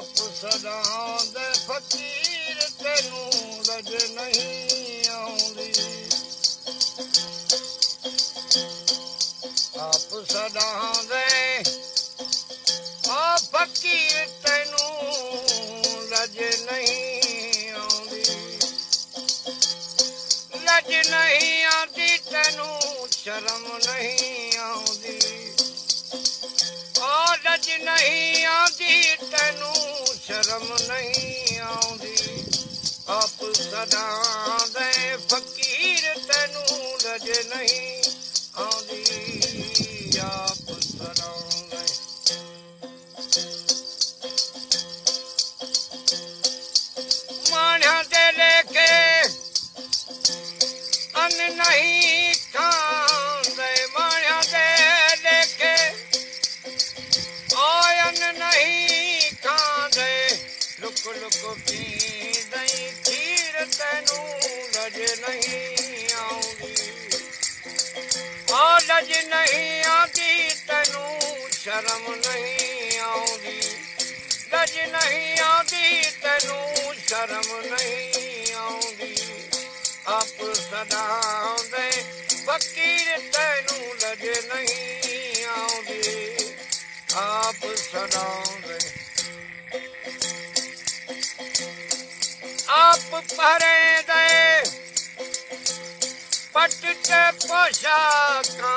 आप सदा दे फकीर तेनू लज नहीं आउंदी आप सदा दे आ फकीर तेनू लज नहीं आउंदी लज नहीं आती तेनू शर्म नहीं आउंदी लज नहीं आती तेनू शर्म नहीं आउंदी आप सदा दे फकीर तेनू लज नहीं आउंदी आप सदा दे माण्या दे लेके अन्न नहीं खांदे माण्या दे लेके अन्न नहीं खांदे लुक लुक पींदे खीर तेनू लज नहीं आउंदी लज नहीं आती तेनू शर्म नहीं आउंदी लज नहीं आती तेनू शर्म नहीं आउंदी आप सदा दे फकीर तेनू लज नहीं आउंदी आप सदा दे आप परे दे पट ते पोशाका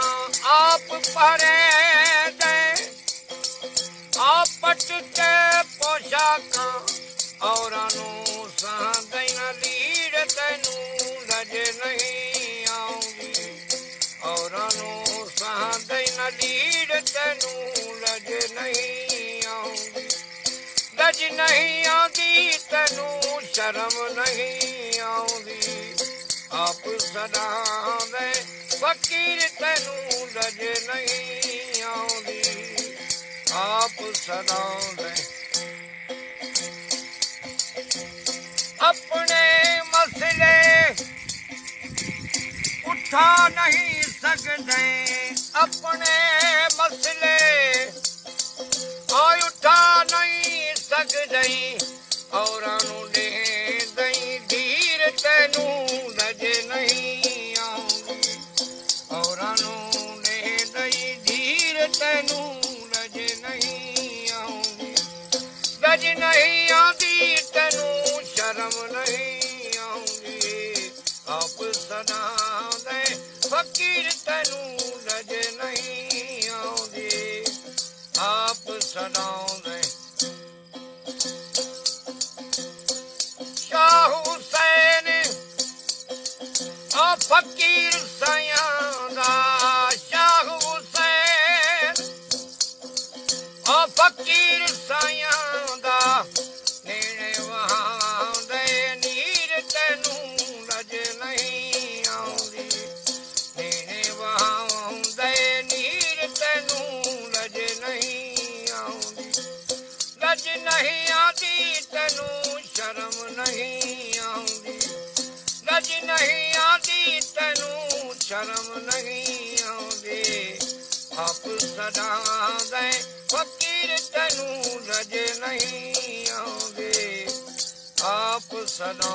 आप परे दे आप पट ते पोशाका औरानू सहदे न लीड़ तेनू लज नहीं आउंदी औरानू सहदे न लीड़ तेनू लज नहीं आउंदी लज नहीं आती तेनू शर्म नहीं आउंदी आप सदा दे फकीर तेनू लज नहीं आउंदी आप सदा दे अपने मसले उठा नहीं सकते अपने मसले उठा नहीं सकते औरानू दे दई धीर तेनू लज नहीं आउंदी औरानू दे दई धीर तेनू लज नहीं आउंदी लज नहीं आती तेनू शर्म नहीं आउंदी आप सदा दे फकीर तेनू लज नहीं आउंदी आप सदा दे शाह हुसैन फकीर सयां दा शाह हुसैन फकीर सयां दा नेड़े वहां दे नीर तेनू लज नहीं आउंदी नेड़े वहां दे नीर तेनू लज नहीं आउंदी लज नहीं आती तेनू शर्म नहीं आउंदी लज नहीं आती तेनू शर्म नहीं आउंदी आप सदा दे फकीर तेनू लज नहीं आउंदी आप सदा